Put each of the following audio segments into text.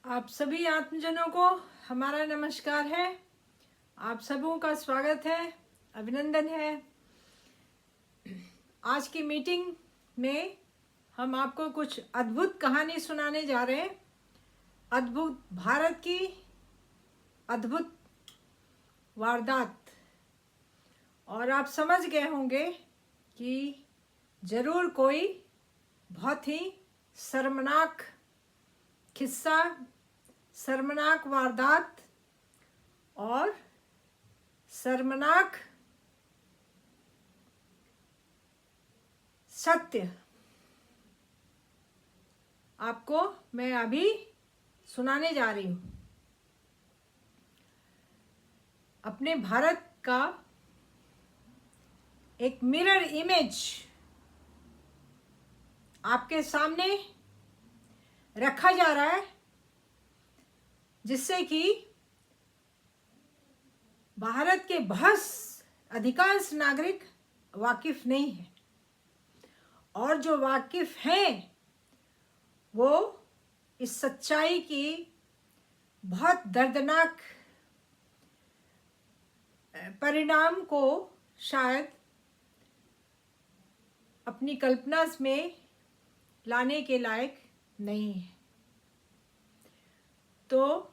आप सभी आत्मजनों को हमारा नमस्कार है। आप सबों का स्वागत है, अभिनंदन है। आज की मीटिंग में हम आपको कुछ अद्भुत कहानी सुनाने जा रहे हैं। अद्भुत भारत की अद्भुत वारदात। और आप समझ गए होंगे कि ज़रूर कोई बहुत ही शर्मनाक किस्सा, शर्मनाक वारदात और शर्मनाक सत्य आपको मैं अभी सुनाने जा रही हूँ। अपने भारत का एक मिरर इमेज आपके सामने रखा जा रहा है, जिससे कि भारत के बहुत अधिकांश नागरिक वाकिफ नहीं हैं, और जो वाकिफ हैं वो इस सच्चाई की बहुत दर्दनाक परिणाम को शायद अपनी कल्पना में लाने के लायक नहीं है। तो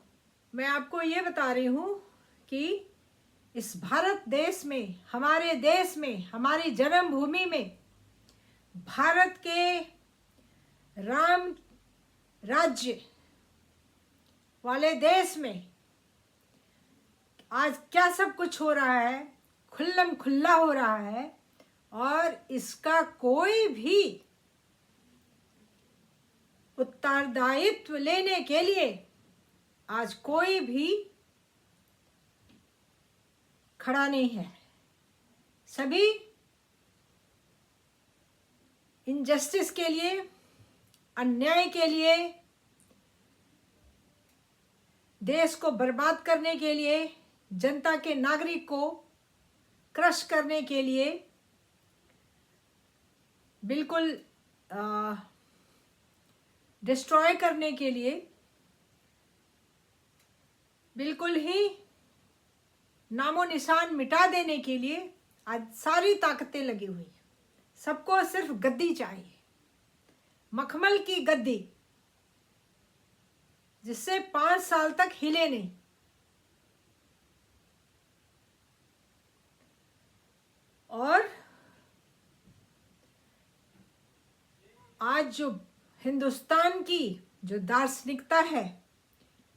मैं आपको ये बता रही हूँ कि इस भारत देश में, हमारे देश में, हमारी जन्मभूमि में, भारत के राम राज्य वाले देश में आज क्या सब कुछ हो रहा है, खुल्लम खुल्ला हो रहा है, और इसका कोई भी उत्तरदायित्व लेने के लिए आज कोई भी खड़ा नहीं है। सभी इनजस्टिस के लिए, अन्याय के लिए, देश को बर्बाद करने के लिए, जनता के नागरिक को क्रश करने के लिए, बिल्कुल डिस्ट्रॉय करने के लिए, बिल्कुल ही नामो निशान मिटा देने के लिए आज सारी ताकतें लगी हुई हैं। सबको सिर्फ गद्दी चाहिए, मखमल की गद्दी, जिससे 5 साल तक हिले नहीं। और आज जो हिंदुस्तान की जो दार्शनिकता है,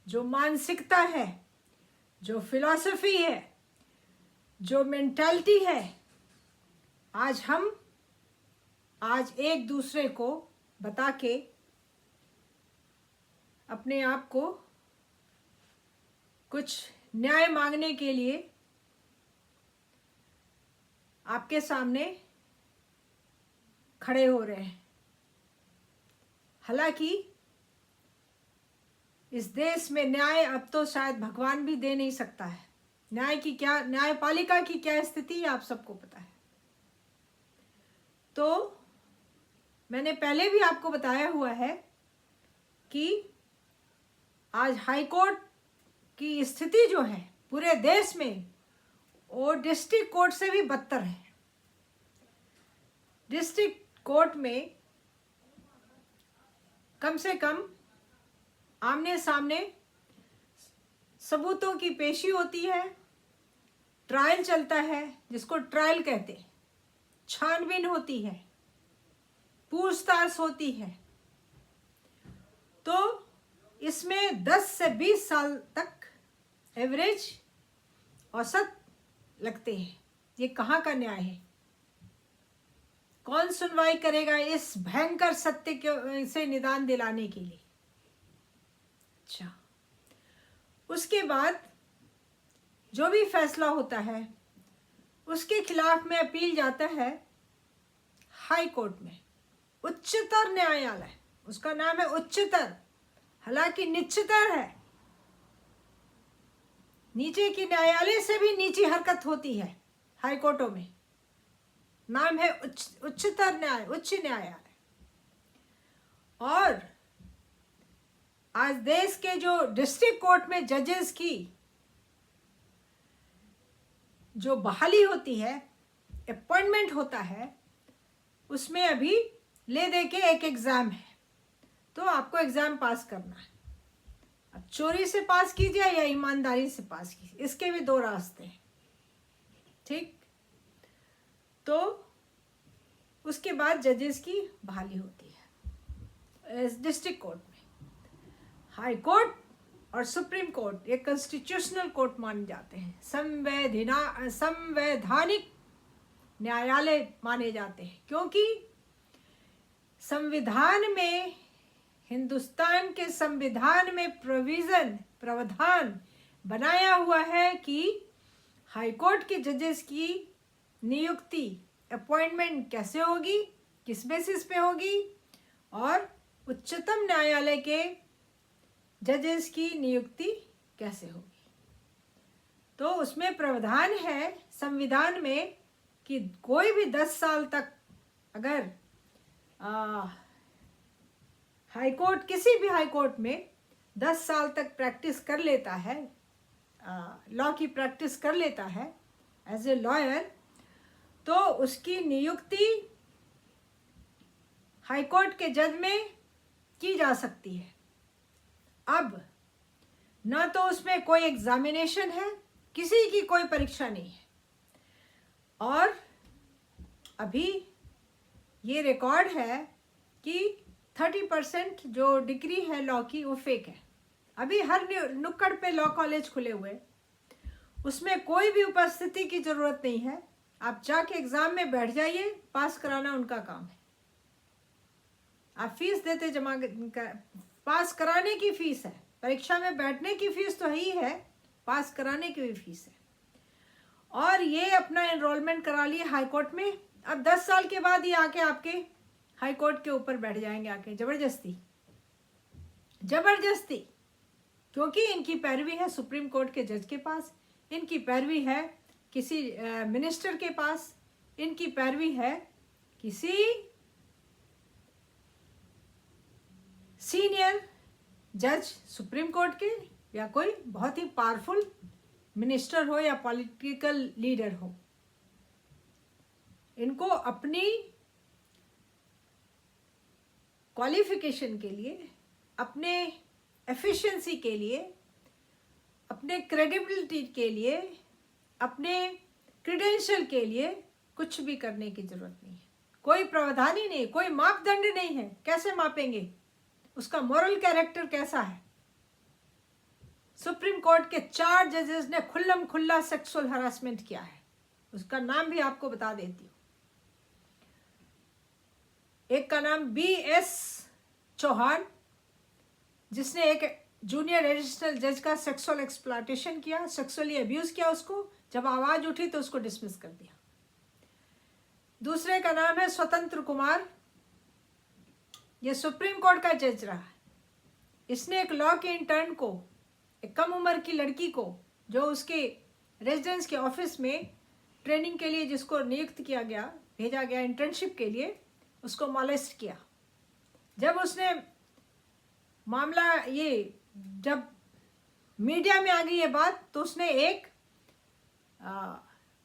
जो मानसिकता है, जो फिलॉसफी है, जो मेंटालिटी है, आज एक दूसरे को बता के अपने आप को कुछ न्याय मांगने के लिए आपके सामने खड़े हो रहे हैं। हालांकि इस देश में न्याय अब तो शायद भगवान भी दे नहीं सकता है। न्यायपालिका की क्या स्थिति है आप सबको पता है। तो मैंने पहले भी आपको बताया हुआ है कि आज हाई कोर्ट की स्थिति जो है पूरे देश में, वो डिस्ट्रिक्ट कोर्ट से भी बदतर है। डिस्ट्रिक्ट कोर्ट में कम से कम आमने सामने सबूतों की पेशी होती है, ट्रायल चलता है, जिसको ट्रायल कहते हैं, छानबीन होती है, पूछताछ होती है। तो इसमें 10 से 20 साल तक एवरेज औसत लगते हैं। ये कहाँ का न्याय है? कौन सुनवाई करेगा इस भयंकर सत्य के से निदान दिलाने के लिए? अच्छा, उसके बाद जो भी फैसला होता है उसके खिलाफ में अपील जाता है हाई कोर्ट में, उच्चतर न्यायालय, उसका नाम है उच्चतर, हालांकि निच्चतर है। नीचे की न्यायालय से भी नीची हरकत होती है हाई कोर्टों में। नाम है उच्चतर न्याय, उच्च न्यायालय। और आज देश के जो डिस्ट्रिक्ट कोर्ट में जजेस की जो बहाली होती है, अपॉइंटमेंट होता है, उसमें अभी ले दे के एक एग्ज़ाम है, तो आपको एग्ज़ाम पास करना है। अब चोरी से पास कीजिए या ईमानदारी से पास कीजिए, इसके भी दो रास्ते हैं, ठीक। तो उसके बाद जजेस की बहाली होती है डिस्ट्रिक्ट कोर्ट में। हाई कोर्ट और सुप्रीम कोर्ट ये कॉन्स्टिट्यूशनल कोर्ट माने जाते हैं, संवैधानिक न्यायालय माने जाते हैं, क्योंकि संविधान में, हिंदुस्तान के संविधान में प्रावधान बनाया हुआ है कि हाई कोर्ट के जजेस की नियुक्ति, अपॉइंटमेंट कैसे होगी, किस बेसिस पे होगी, और उच्चतम न्यायालय के जजेस की नियुक्ति कैसे होगी। तो उसमें प्रावधान है संविधान में कि कोई भी 10 साल तक अगर हाई कोर्ट, किसी भी हाई कोर्ट में 10 साल तक प्रैक्टिस कर लेता है, लॉ की प्रैक्टिस कर लेता है एज ए लॉयर, तो उसकी नियुक्ति हाई कोर्ट के जज में की जा सकती है। अब ना तो उसमें कोई एग्जामिनेशन है, किसी की कोई परीक्षा नहीं है, और अभी ये रिकॉर्ड है कि 30% जो डिग्री है लॉ की वो फेक है। अभी हर नुक्कड़ पे लॉ कॉलेज खुले हुए, उसमें कोई भी उपस्थिति की ज़रूरत नहीं है, आप जाके एग्ज़ाम में बैठ जाइए, पास कराना उनका काम है। आप फीस देते जमा कर, पास कराने की फ़ीस है, परीक्षा में बैठने की फ़ीस तो ही है, पास कराने की भी फीस है। और ये अपना एनरोलमेंट करा लिए हाई कोर्ट में, अब 10 साल के बाद ये आके आपके हाई कोर्ट के ऊपर बैठ जाएंगे आके, ज़बरदस्ती, क्योंकि इनकी पैरवी है सुप्रीम कोर्ट के जज के पास, इनकी पैरवी है किसी मिनिस्टर के पास, इनकी पैरवी है किसी सीनियर जज सुप्रीम कोर्ट के, या कोई बहुत ही पावरफुल मिनिस्टर हो या पॉलिटिकल लीडर हो। इनको अपनी क्वालिफिकेशन के लिए, अपने एफिशिएंसी के लिए, अपने क्रेडिबिलिटी के लिए, अपने क्रेडेंशियल के लिए कुछ भी करने की जरूरत नहीं है। कोई प्रावधान ही नहीं, कोई मापदंड नहीं है। कैसे मापेंगे उसका मॉरल कैरेक्टर कैसा है? सुप्रीम कोर्ट के 4 जजेस ने खुल्लम खुल्ला सेक्सुअल हरासमेंट किया है, उसका नाम भी आपको बता देती हूँ। एक का नाम BS चौहान, जिसने एक जूनियर एडिशनल जज का सेक्सुअल एक्सप्लॉयटेशन किया, सेक्सुअली अब्यूज किया उसको, जब आवाज उठी तो उसको डिसमिस कर दिया। दूसरे का नाम है स्वतंत्र कुमार, ये सुप्रीम कोर्ट का जज रहा है। इसने एक लॉ के इंटर्न को, एक कम उम्र की लड़की को, जो उसके रेजिडेंस के ऑफिस में ट्रेनिंग के लिए जिसको नियुक्त किया गया, भेजा गया इंटर्नशिप के लिए, उसको मॉलेस्ट किया। जब उसने मामला, ये जब मीडिया में आ गई ये बात, तो उसने एक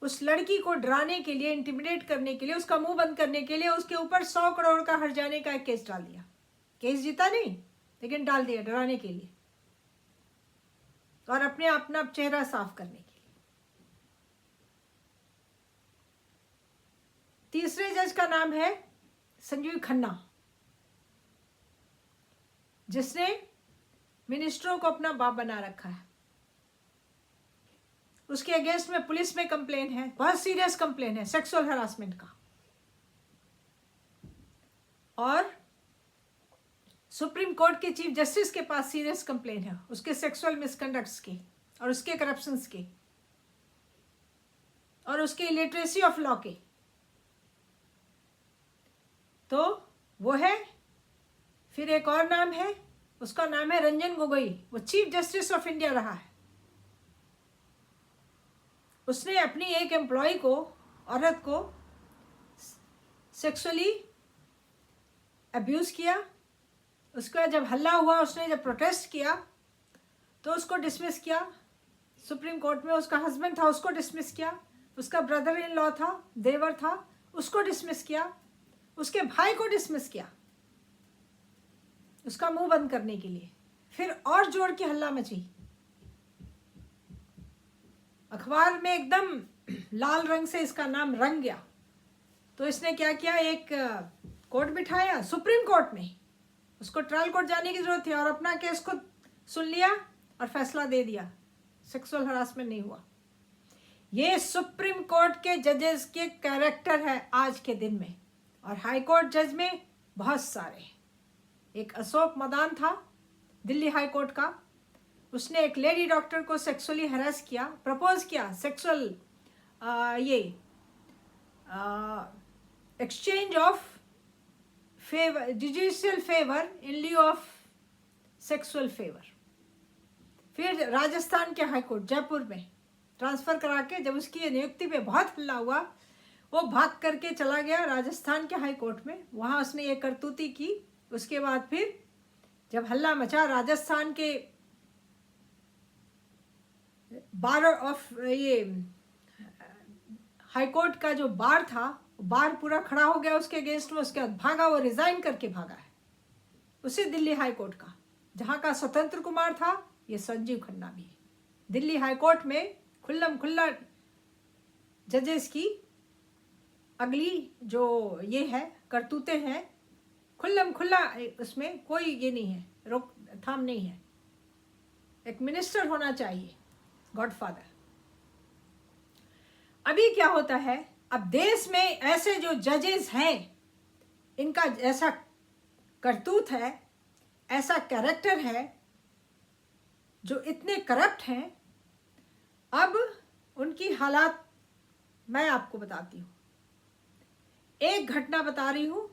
उस लड़की को डराने के लिए, इंटिमिडेट करने के लिए, उसका मुंह बंद करने के लिए उसके ऊपर 100 करोड़ का हर्जाने का एक केस डाल दिया। केस जीता नहीं, लेकिन डाल दिया डराने के लिए और अपना चेहरा साफ करने के लिए। तीसरे जज का नाम है संजीव खन्ना, जिसने मिनिस्टरों को अपना बाप बना रखा है। उसके अगेंस्ट में पुलिस में कंप्लेन है, बहुत सीरियस कंप्लेन है सेक्सुअल हरासमेंट का, और सुप्रीम कोर्ट के चीफ जस्टिस के पास सीरियस कंप्लेन है उसके सेक्सुअल मिसकंडक्ट्स की, और उसके करप्शंस की, और उसके इलिटरेसी ऑफ लॉ के। तो वो है। फिर एक और नाम है, उसका नाम है रंजन गोगोई, वो चीफ जस्टिस ऑफ इंडिया रहा है। उसने अपनी एक एम्प्लॉय को, औरत को सेक्सुअली अब्यूज किया, उसके बाद जब हल्ला हुआ, उसने जब प्रोटेस्ट किया तो उसको डिसमिस किया सुप्रीम कोर्ट में। उसका हस्बैंड था, उसको डिसमिस किया। उसका ब्रदर इन लॉ था, देवर था, उसको डिसमिस किया। उसके भाई को डिसमिस किया उसका मुंह बंद करने के लिए। फिर और जोर की हल्ला मची, अखबार में एकदम लाल रंग से इसका नाम रंग गया। तो इसने क्या किया, एक कोर्ट बिठाया सुप्रीम कोर्ट में। उसको ट्रायल कोर्ट जाने की जरूरत थी और अपना केस को सुन लिया और फैसला दे दिया, सेक्सुअल हरासमेंट नहीं हुआ। ये सुप्रीम कोर्ट के जजेस के कैरेक्टर है आज के दिन में। और हाई कोर्ट जज में बहुत सारे, एक अशोक मदान था दिल्ली हाई कोर्ट का, उसने एक लेडी डॉक्टर को सेक्सुअली हरास किया, प्रपोज किया, सेक्सुअल ये exchange of favour, judicial favour in लिeu of sexual favour. फिर राजस्थान के हाई कोर्ट जयपुर में ट्रांसफर करा के, जब उसकी नियुक्ति पे बहुत हल्ला हुआ, वो भाग करके चला गया राजस्थान के हाई कोर्ट में। वहाँ उसने ये करतूती की। उसके बाद फिर जब हल्ला मचा, राजस्थान के बार ऑफ ये हाई कोर्ट का जो बार था, बार पूरा खड़ा हो गया उसके अगेंस्ट में। उसके बाद भागा, वो रिजाइन करके भागा है उसी दिल्ली हाई कोर्ट का, जहाँ का स्वतंत्र कुमार था, ये संजीव खन्ना भी है। दिल्ली हाई कोर्ट में खुल्लम खुल्ला जजेस की अगली जो ये है करतूते हैं, खुल्लम खुल्ला, उसमें कोई ये नहीं है, रोक थाम नहीं है। एक मिनिस्टर होना चाहिए, गॉडफादर। अभी क्या होता है, अब देश में ऐसे जो जजेस हैं, इनका ऐसा करतूत है, ऐसा कैरेक्टर है, जो इतने करप्ट हैं। अब उनकी हालात मैं आपको बताती हूँ। एक घटना बता रही हूँ।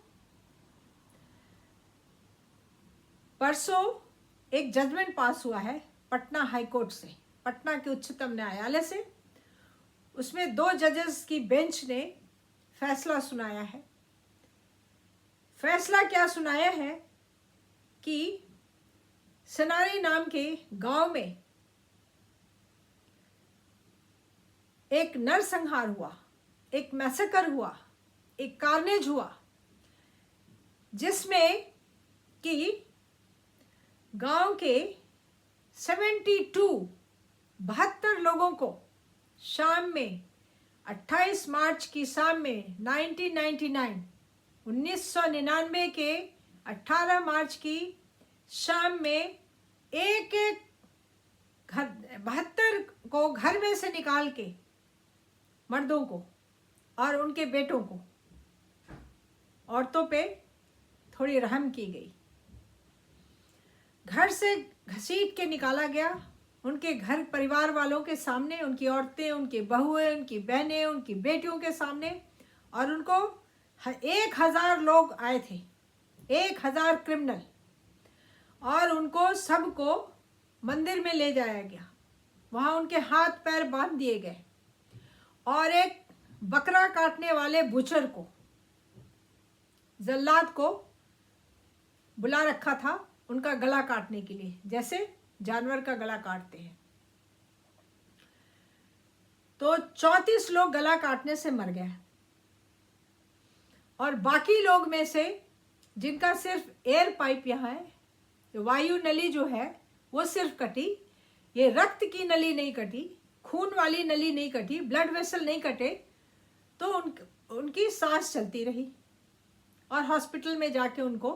परसों एक जजमेंट पास हुआ है पटना हाई कोर्ट से, पटना के उच्चतम न्यायालय से। उसमें 2 जजेस की बेंच ने फैसला सुनाया है। फैसला क्या सुनाया है कि सनारी नाम के गांव में एक नरसंहार हुआ, एक मैसेकर हुआ, एक कार्नेज हुआ, जिसमें कि गांव के 72 लोगों को शाम में 28 मार्च की शाम में 1999 के 18 मार्च की शाम में एक घर 72 को घर में से निकाल के, मर्दों को और उनके बेटों को, औरतों पे थोड़ी रहम की गई। घर से घसीट के निकाला गया, उनके घर परिवार वालों के सामने, उनकी औरतें, उनकी बहुएं, उनकी बहनें, उनकी बेटियों के सामने। और उनको 1000 लोग आए थे, 1000 क्रिमिनल, और उनको सबको मंदिर में ले जाया गया। वहाँ उनके हाथ पैर बांध दिए गए और एक बकरा काटने वाले बुचर को, जल्लाद को बुला रखा था उनका गला काटने के लिए, जैसे जानवर का गला काटते हैं। तो 34 लोग गला काटने से मर गए और बाकी लोग में से जिनका सिर्फ एयर पाइप यहाँ है, वायु नली जो है वो सिर्फ कटी, ये रक्त की नली नहीं कटी, खून वाली नली नहीं कटी, ब्लड वेसल नहीं कटे, तो उनकी सांस चलती रही और हॉस्पिटल में जाके उनको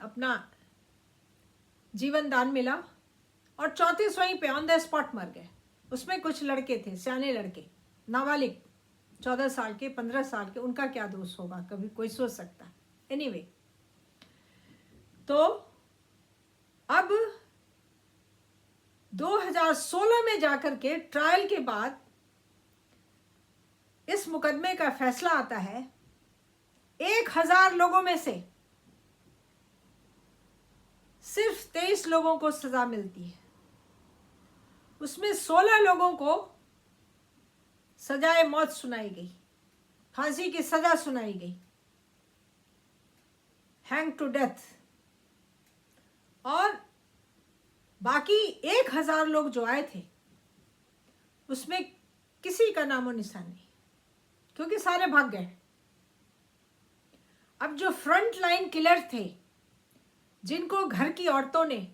अपना जीवन दान मिला और 34 वहीं पे ऑन द स्पॉट मर गए। उसमें कुछ लड़के थे, सियाने लड़के, नाबालिग, 14 साल के, 15 साल के, उनका क्या दोष होगा, कभी कोई सोच सकता है। एनीवे, तो अब 2016 में जाकर के ट्रायल के बाद इस मुकदमे का फैसला आता है। 1000 लोगों में से सिर्फ 23 लोगों को सजा मिलती है। उसमें 16 लोगों को सजाए मौत सुनाई गई, फांसी की सजा सुनाई गई। हैंग टू डेथ, और बाकी 1000 लोग जो आए थे उसमें किसी का नामो निशान नहीं, क्योंकि सारे भाग गए। अब जो फ्रंट लाइन किलर थे, जिनको घर की औरतों ने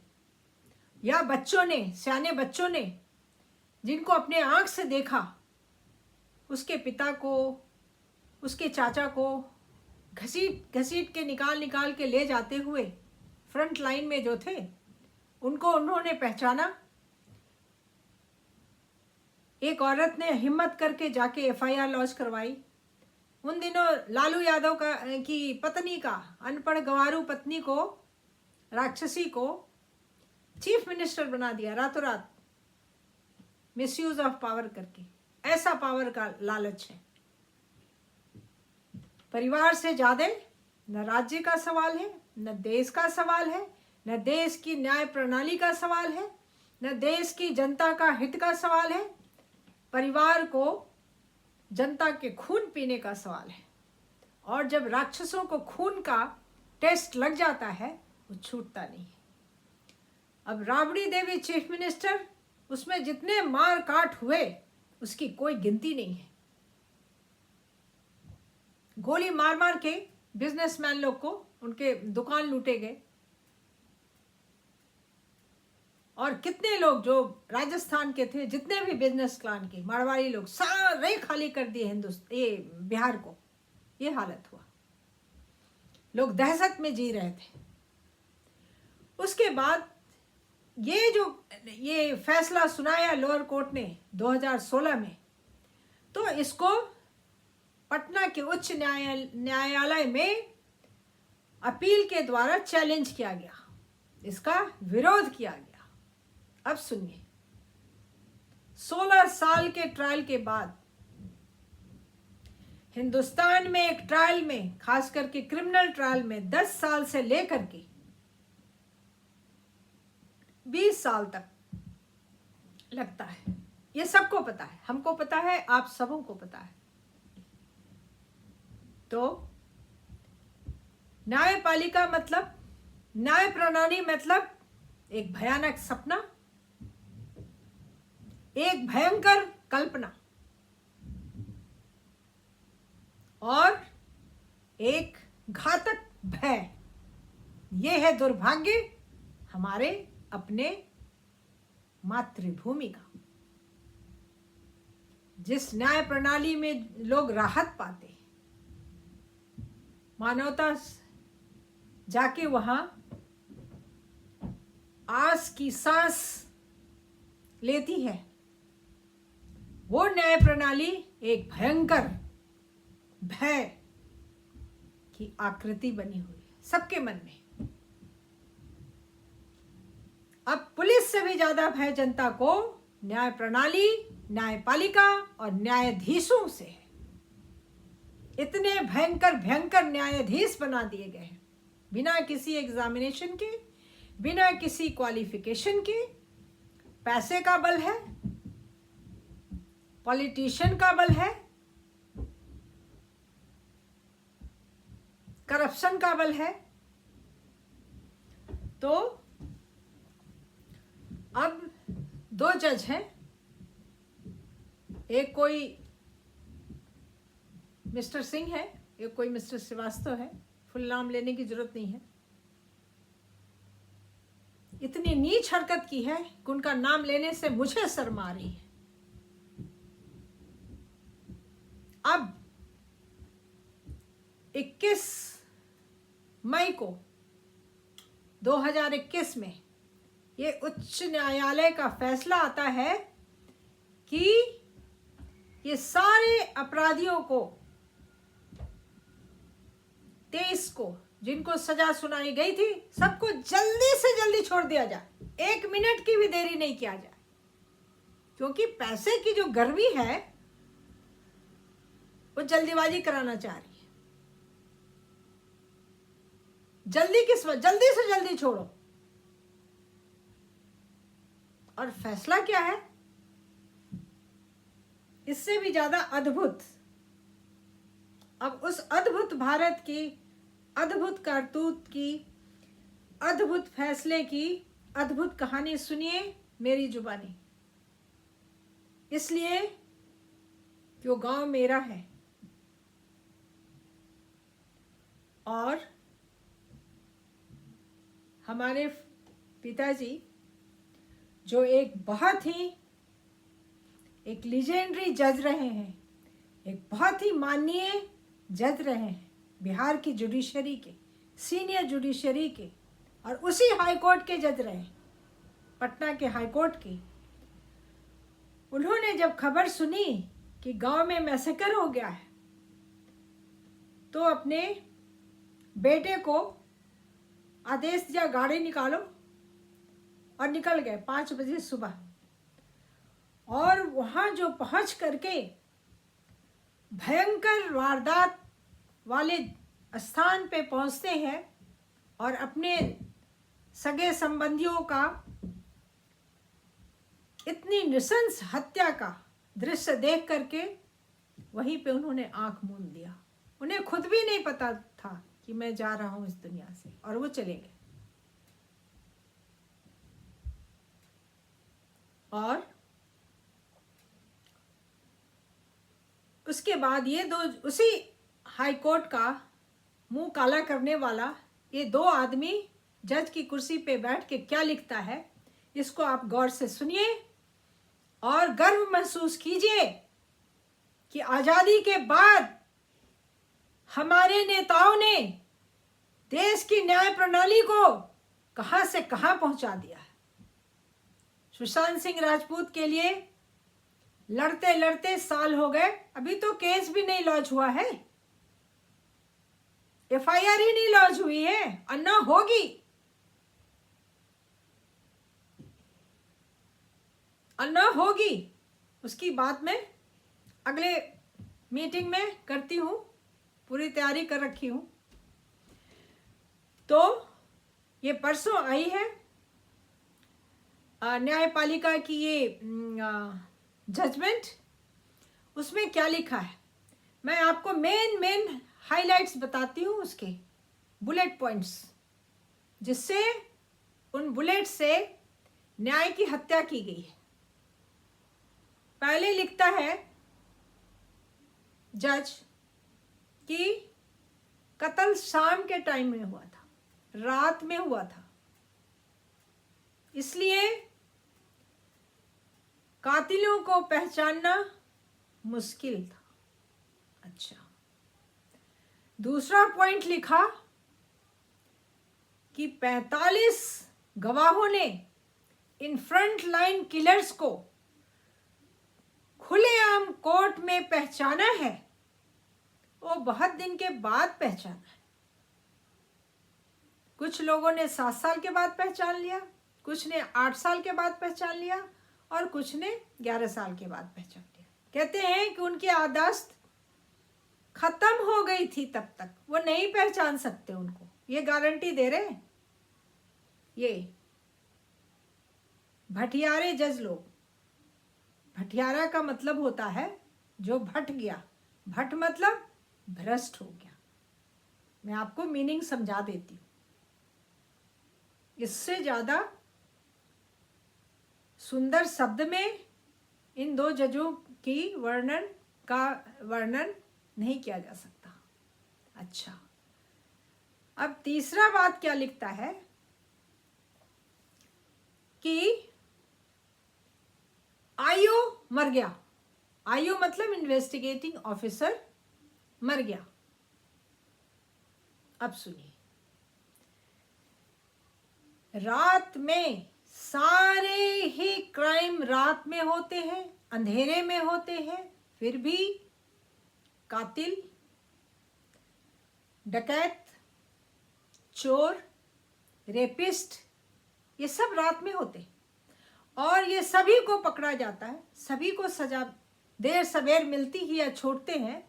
या बच्चों ने, सियाने बच्चों ने, जिनको अपने आंख से देखा, उसके पिता को, उसके चाचा को घसीट घसीट के निकाल के ले जाते हुए फ्रंट लाइन में जो थे, उनको उन्होंने पहचाना। एक औरत ने हिम्मत करके जाके एफआईआर लॉन्च करवाई। उन दिनों लालू यादव की पत्नी का, अनपढ़ गंवारू पत्नी को, राक्षसी को चीफ मिनिस्टर बना दिया रातों रात, मिसयूज ऑफ पावर करके। ऐसा पावर का लालच है। परिवार से ज्यादा न राज्य का सवाल है, न देश का सवाल है, न देश की न्याय प्रणाली का सवाल है, न देश की जनता का हित का सवाल है। परिवार को जनता के खून पीने का सवाल है। और जब राक्षसों को खून का टेस्ट लग जाता है, वो छूटता नहीं है। अब राबड़ी देवी चीफ मिनिस्टर, उसमें जितने मार काट हुए उसकी कोई गिनती नहीं है। गोली मार मार के बिजनेसमैन लोग को उनके दुकान लूटे गए, और कितने लोग जो राजस्थान के थे, जितने भी बिजनेस क्लान के मारवाड़ी लोग, सारे खाली कर दिए ये बिहार को। ये हालत हुआ। लोग दहशत में जी रहे थे। उसके बाद ये फैसला सुनाया लोअर कोर्ट ने 2016 में, तो इसको पटना के उच्च न्यायालय में अपील के द्वारा चैलेंज किया गया, इसका विरोध किया गया। अब सुनिए, 16 साल के ट्रायल के बाद हिंदुस्तान में एक ट्रायल में, खास करके क्रिमिनल ट्रायल में 10 साल से लेकर के 20 साल तक लगता है। ये सबको पता है, हमको पता है, आप सबों को पता है। तो न्यायपालिका मतलब, न्याय प्रणाली मतलब एक भयानक सपना, एक भयंकर कल्पना, और एक घातक भय। यह है दुर्भाग्य हमारे अपने मातृभूमि का। जिस न्याय प्रणाली में लोग राहत पाते हैं, मानवता जाके वहां आस की सांस लेती है, वो न्याय प्रणाली एक भयंकर भय की आकृति बनी हुई है सबके मन में। अब पुलिस से भी ज्यादा भय जनता को न्याय प्रणाली, न्यायपालिका और न्यायाधीशों से है। इतने भयंकर भयंकर न्यायाधीश बना दिए गए हैं, बिना किसी एग्जामिनेशन के, बिना किसी क्वालिफिकेशन के। पैसे का बल है, पॉलिटिशियन का बल है, करप्शन का बल है। तो अब 2 जज हैं, एक कोई मिस्टर सिंह है, एक कोई मिस्टर श्रीवास्तव है। फुल नाम लेने की जरूरत नहीं है। इतनी नीच हरकत की है कि उनका नाम लेने से मुझे शर्म आ रही है। अब 21 मई को 2021 में ये उच्च न्यायालय का फैसला आता है कि ये सारे अपराधियों को, 23 को जिनको सजा सुनाई गई थी, सबको जल्दी से जल्दी छोड़ दिया जाए। 1 मिनट की भी देरी नहीं किया जाए, क्योंकि पैसे की जो गर्मी है वो जल्दीबाजी कराना चाह रही है। जल्दी से जल्दी छोड़ो। और फैसला क्या है इससे भी ज्यादा अद्भुत। अब उस अद्भुत भारत की अद्भुत कारतूत की, अद्भुत फैसले की अद्भुत कहानी सुनिए मेरी जुबानी, इसलिए कि वो गांव मेरा है और हमारे पिताजी जो एक बहुत ही एक लीजेंडरी जज रहे हैं, एक बहुत ही माननीय जज रहे हैं बिहार की जुडिशरी के, सीनियर जुडिशरी के, और उसी हाई कोर्ट के जज रहे, पटना के हाई कोर्ट के। उन्होंने जब खबर सुनी कि गांव में मैसेकर हो गया है तो अपने बेटे को आदेश दिया, गाड़ी निकालो, और निकल गए 5 बजे सुबह। और वहाँ जो पहुँच करके भयंकर वारदात वाले स्थान पे पहुँचते हैं और अपने सगे संबंधियों का इतनी नृशंस हत्या का दृश्य देख करके वहीं पे उन्होंने आंख मूंद लिया। उन्हें खुद भी नहीं पता था कि मैं जा रहा हूं इस दुनिया से, और वो चले गए। और उसके बाद ये दो, उसी हाई कोर्ट का मुंह काला करने वाला ये 2 आदमी जज की कुर्सी पे बैठ के क्या लिखता है, इसको आप गौर से सुनिए और गर्व महसूस कीजिए कि आजादी के बाद हमारे नेताओं ने देश की न्याय प्रणाली को कहां से कहां पहुंचा दिया है। सुशांत सिंह राजपूत के लिए लड़ते लड़ते साल हो गए, अभी तो केस भी नहीं लॉन्च हुआ है, एफआईआर ही नहीं लॉन्च हुई है, और ना होगी, और ना होगी। उसकी बात मैं अगले मीटिंग में करती हूँ, पूरी तैयारी कर रखी हूँ। तो ये परसों आई है न्यायपालिका की ये जजमेंट। उसमें क्या लिखा है मैं आपको मेन हाइलाइट्स बताती हूँ, उसके बुलेट पॉइंट्स, जिससे उन बुलेट से न्याय की हत्या की गई है। पहले लिखता है जज कि कत्ल शाम के टाइम में हुआ था, रात में हुआ था, इसलिए कातिलों को पहचानना मुश्किल था। अच्छा, दूसरा पॉइंट लिखा कि 45 गवाहों ने इन फ्रंट लाइन किलर्स को खुलेआम कोर्ट में पहचाना है, वो बहुत दिन के बाद पहचाना है। कुछ लोगों ने 7 साल के बाद पहचान लिया, कुछ ने 8 साल के बाद पहचान लिया, और कुछ ने 11 साल के बाद पहचान लिया। कहते हैं कि उनकी याददाश्त खत्म हो गई थी, तब तक वो नहीं पहचान सकते उनको, ये गारंटी दे रहे हैं ये भटियारे जज लोग। भटियारा का मतलब होता है जो भट गया, भट मतलब भ्रष्ट हो गया। मैं आपको मीनिंग समझा देती हूँ, इससे ज्यादा सुंदर शब्द में इन 2 जजों की वर्णन नहीं किया जा सकता। अच्छा, अब तीसरा बात क्या लिखता है कि आईओ मर गया। आईओ मतलब इन्वेस्टिगेटिंग ऑफिसर मर गया। अब सुनिए, रात में सारे ही क्राइम रात में होते हैं, अंधेरे में होते हैं, फिर भी कातिल, डकैत, चोर, रेपिस्ट, ये सब रात में होते हैं, और ये सभी को पकड़ा जाता है, सभी को सजा देर सवेर मिलती ही या छोड़ते हैं,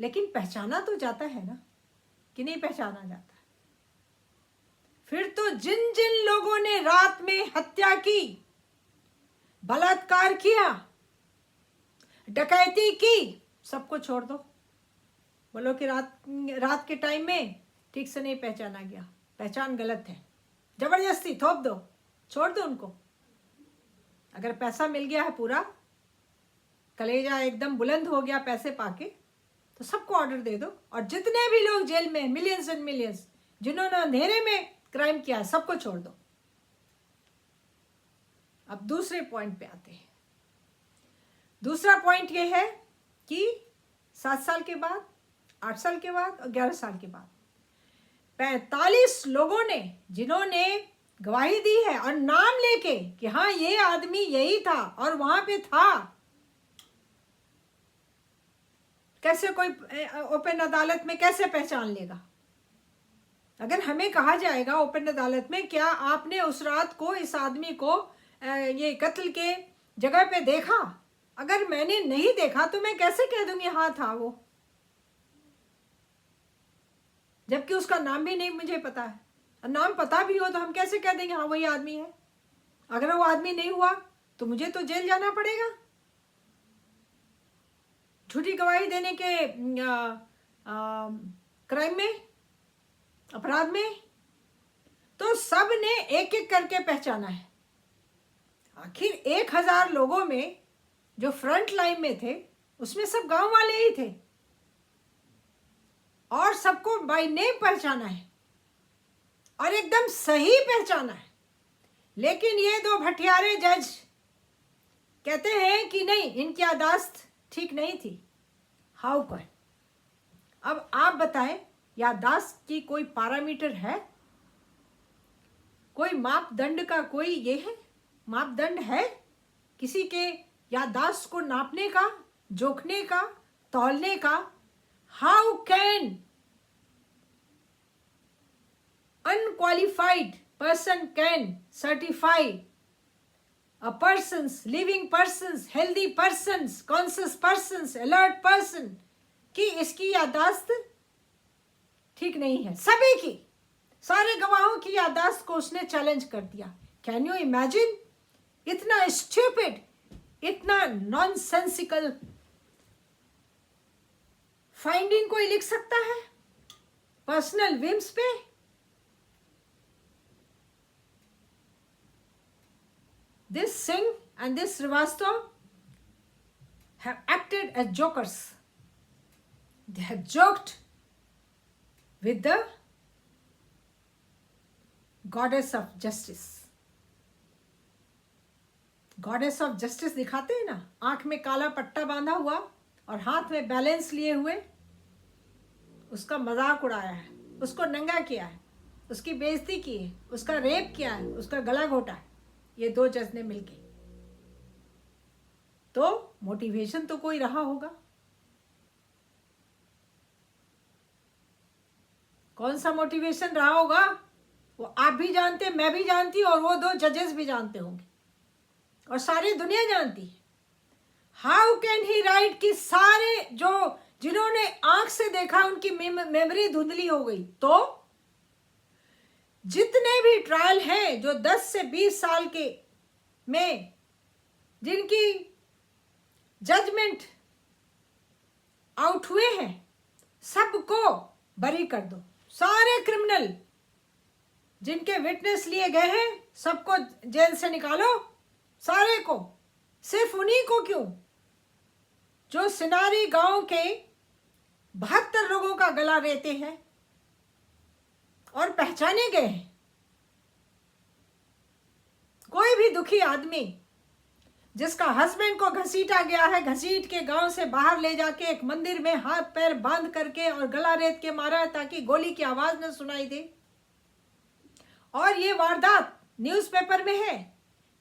लेकिन पहचाना तो जाता है ना, कि नहीं पहचाना जाता। फिर तो जिन जिन लोगों ने रात में हत्या की, बलात्कार किया, डकैती की, सबको छोड़ दो। बोलो कि रात के टाइम में ठीक से नहीं पहचाना गया, पहचान गलत है, जबरदस्ती थोप दो, छोड़ दो उनको। अगर पैसा मिल गया है पूरा, कलेजा एकदम बुलंद हो गया पैसे पाके, तो सबको ऑर्डर दे दो। और जितने भी लोग जेल में, मिलियंस एंड मिलियंस, जिन्होंने अंधेरे में क्राइम किया, सबको छोड़ दो। अब दूसरे पॉइंट पे आते हैं। दूसरा पॉइंट ये है कि 7 साल के बाद, 8 साल के बाद और 11 साल के बाद 45 लोगों ने, जिन्होंने गवाही दी है और नाम लेके कि हाँ ये आदमी यही था और वहां पे था, कैसे कोई ओपन अदालत में कैसे पहचान लेगा? अगर हमें कहा जाएगा ओपन अदालत में, क्या आपने उस रात को इस आदमी को ये कत्ल के जगह पे देखा? अगर मैंने नहीं देखा तो मैं कैसे कह दूंगी हाँ था वो, जबकि उसका नाम भी नहीं मुझे पता है। और नाम पता भी हो तो हम कैसे कह देंगे हाँ वही आदमी है? अगर वो आदमी नहीं हुआ तो मुझे तो जेल जाना पड़ेगा, झूठी गवाही देने के क्राइम में, अपराध में। तो सब ने एक एक करके पहचाना है। आखिर 1000 लोगों में जो फ्रंट लाइन में थे, उसमें सब गांव वाले ही थे और सबको बाय नेम पहचाना है और एकदम सही पहचाना है। लेकिन ये 2 भटियारे जज कहते हैं कि नहीं, इनकी याददाश्त ठीक नहीं थी। How can? अब आप बताएं, याददाश्त की कोई पैरामीटर है? कोई मापदंड का कोई ये है, मापदंड है किसी के याददाश्त को नापने का, जोखने का, तौलने का? How can unqualified person can certify a person's, living person's, healthy person's, conscious person's, alert person कि इसकी याददाश्त ठीक नहीं है? सभी की, सारे गवाहों की याददाश्त को उसने चैलेंज कर दिया। Can you imagine? इतना स्टूपिड, इतना नॉनसेंसिकल फाइंडिंग कोई लिख सकता है पर्सनल विम्स पे? This Singh and this Srivastava have acted as jokers. They have joked with the goddess of justice. Goddess of justice दिखाते हैं ना, आंख में काला पट्टा बांधा हुआ और हाथ में बैलेंस लिए हुए, उसका मजाक उड़ाया है, उसको नंगा किया है, उसकी बेइज्जती की है, उसका रेप किया है, उसका गला घोटा है, ये 2 जज ने मिलके। तो मोटिवेशन तो कोई रहा होगा। कौन सा मोटिवेशन रहा होगा वो आप भी जानते, मैं भी जानती, और वो 2 जजेस भी जानते होंगे और सारी दुनिया जानती है। हाउ कैन ही राइट कि सारे जो जिन्होंने आंख से देखा उनकी मेमोरी धुंधली हो गई? तो जितने भी ट्रायल हैं जो 10 से 20 साल के में जिनकी जजमेंट आउट हुए हैं, सबको बरी कर दो। सारे क्रिमिनल जिनके विटनेस लिए गए हैं, सबको जेल से निकालो, सारे को। सिर्फ उन्हीं को क्यों जो सिनारी गांव के 72 लोगों का गला रेते हैं और पहचाने गए हैं। कोई भी दुखी आदमी जिसका हस्बैंड को घसीटा गया है, घसीट के गांव से बाहर ले जाके एक मंदिर में हाथ पैर बांध करके और गला रेत के मारा है ताकि गोली की आवाज न सुनाई दे। और ये वारदात न्यूज़पेपर में है,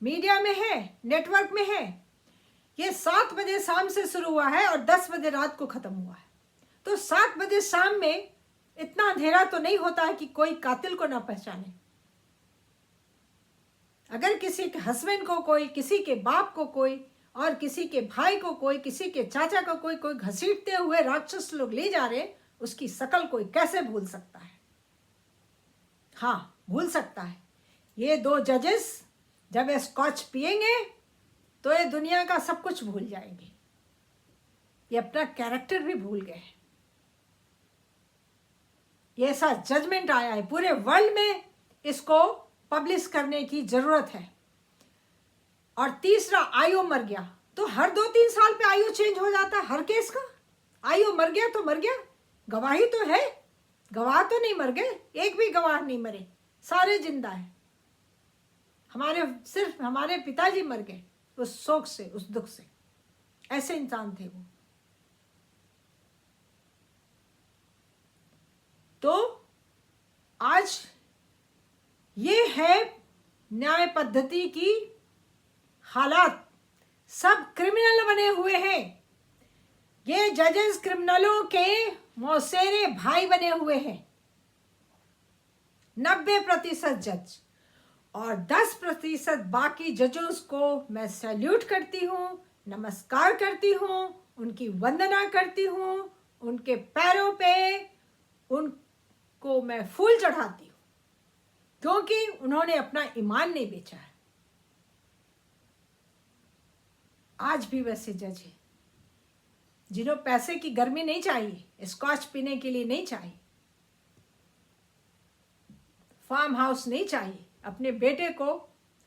मीडिया में है, नेटवर्क में है। ये 7 बजे शाम से शुरू हुआ है और 10 बजे रात को खत्म हुआ है। तो 7 बजे शाम में इतना अंधेरा तो नहीं होता है कि कोई कातिल को ना पहचाने। अगर किसी के हस्बैंड को कोई, किसी के बाप को कोई, और किसी के भाई को कोई, किसी के चाचा को कोई घसीटते हुए राक्षस लोग ले जा रहे, उसकी शकल कोई कैसे भूल सकता है? हाँ, भूल सकता है। ये 2 जजेस जब स्कॉच पिएंगे तो ये दुनिया का सब कुछ भूल जाएंगे। ये अपना कैरेक्टर भी भूल गए। ये ऐसा जजमेंट आया है, पूरे वर्ल्ड में इसको पब्लिश करने की जरूरत है। और तीसरा, आयु मर गया, तो हर 2-3 साल पे आयु चेंज हो जाता है हर केस का। आयु मर गया तो मर गया, गवाही तो है, गवाह तो नहीं मर गए, एक भी गवाह नहीं मरे, सारे जिंदा है। सिर्फ हमारे पिताजी मर गए उस शोक से, उस दुख से। ऐसे इंसान थे वो। तो आज ये है न्याय पद्धति की हालात। सब क्रिमिनल बने हुए हैं। ये जजेस क्रिमिनलों के मौसेरे भाई बने हुए हैं। 90% जज और 10% बाकी जजों को मैं सैल्यूट करती हूँ, नमस्कार करती हूँ, उनकी वंदना करती हूँ, उनके पैरों पे उनको मैं फूल चढ़ाती हूँ, क्योंकि उन्होंने अपना ईमान नहीं बेचा है। आज भी वैसे जज हैं जिन्हों पैसे की गर्मी नहीं चाहिए, स्कॉच पीने के लिए नहीं चाहिए, फार्म हाउस नहीं चाहिए, अपने बेटे को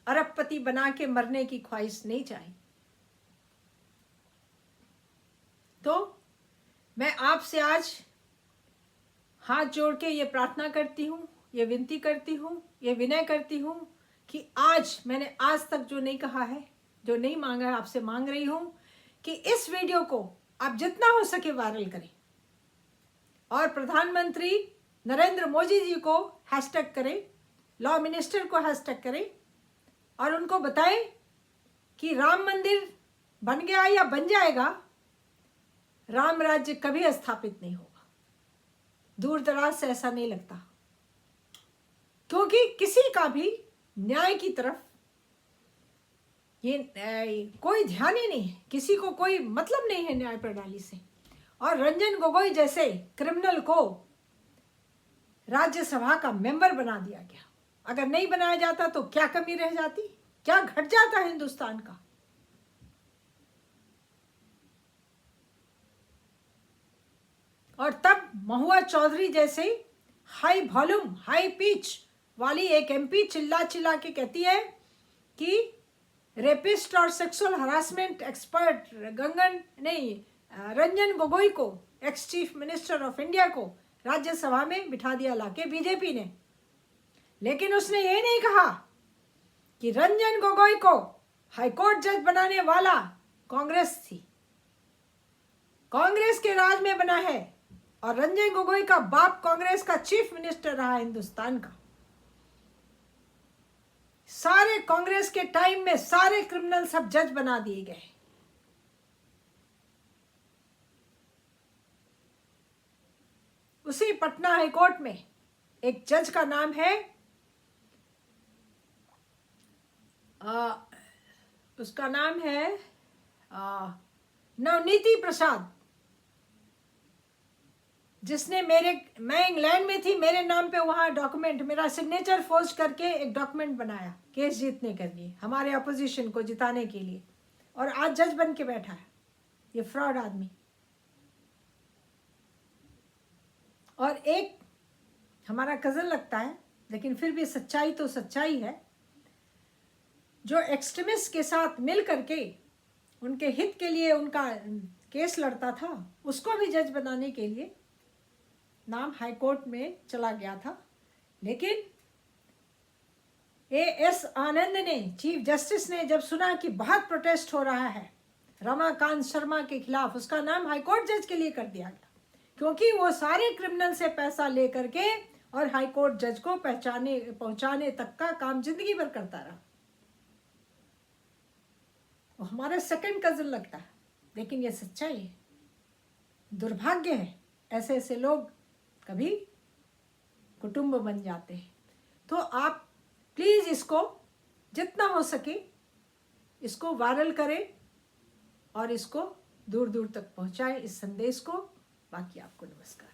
अरबपति बना के मरने की ख्वाहिश नहीं चाहिए। तो मैं आपसे आज हाथ जोड़ के ये प्रार्थना करती हूँ, ये विनती करती हूँ, ये विनय करती हूँ कि आज मैंने आज तक जो नहीं कहा है, जो नहीं मांगा है, आपसे मांग रही हूँ कि इस वीडियो को आप जितना हो सके वायरल करें और प्रधानमंत्री नरेंद्र मोदी जी को हैशटैग करें, लॉ मिनिस्टर को हैशटैग करें और उनको बताएं कि राम मंदिर बन गया या बन जाएगा, राम राज्य कभी स्थापित नहीं होगा। दूर दराज से ऐसा नहीं लगता, क्योंकि किसी का भी न्याय की तरफ ये कोई ध्यान ही नहीं है, किसी को कोई मतलब नहीं है न्याय प्रणाली से। और रंजन गोगोई जैसे क्रिमिनल को राज्यसभा का मेंबर बना दिया गया। अगर नहीं बनाया जाता तो क्या कमी रह जाती, क्या घट जाता हिंदुस्तान का। और तब महुआ चौधरी जैसे हाई वॉल्यूम, हाई पिच वाली एक एमपी चिल्ला चिल्ला के कहती है कि रेपिस्ट और sexual harassment expert Ranjan Gogoi को, ex chief minister of India को राज्यसभा में बिठा दिया लाके बीजेपी ने। लेकिन उसने ये नहीं कहा कि रंजन गोगोई को हाईकोर्ट जज बनाने वाला कांग्रेस थी, कांग्रेस के राज में बना है और रंजन गोगोई का बाप कांग्रेस का चीफ मिनिस्टर रहा हिंदुस्तान का। सारे कांग्रेस के टाइम में सारे क्रिमिनल सब जज बना दिए गए। उसी पटना हाईकोर्ट में एक जज का नाम है उसका नाम है नवनीति प्रसाद, जिसने मैं इंग्लैंड में थी, मेरे नाम पे वहां डॉक्यूमेंट, मेरा सिग्नेचर फोर्ज करके एक डॉक्यूमेंट बनाया केस जीतने के लिए, हमारे अपोजिशन को जिताने के लिए, और आज जज बन के बैठा है ये फ्रॉड आदमी। और एक हमारा कजन लगता है, लेकिन फिर भी सच्चाई तो सच्चाई है, जो एक्सट्रीमिस्ट के साथ मिल करके उनके हित के लिए उनका केस लड़ता था, उसको भी जज बनाने के लिए नाम हाईकोर्ट में चला गया था। लेकिन एएस आनंद ने, चीफ जस्टिस ने, जब सुना कि बहुत प्रोटेस्ट हो रहा है रमाकांत शर्मा के खिलाफ, उसका नाम हाईकोर्ट जज के लिए कर दिया गया, क्योंकि वो सारे क्रिमिनल से पैसा लेकर के और हाईकोर्ट जज को पहुंचाने तक का काम जिंदगी भर करता रहा। वो हमारा सेकंड कजन लगता है, लेकिन ये सच्चाई है। दुर्भाग्य है, ऐसे ऐसे लोग कभी कुटुंब बन जाते हैं। तो आप प्लीज इसको जितना हो सके इसको वायरल करें और इसको दूर दूर तक पहुंचाएं, इस संदेश को। बाकी आपको नमस्कार।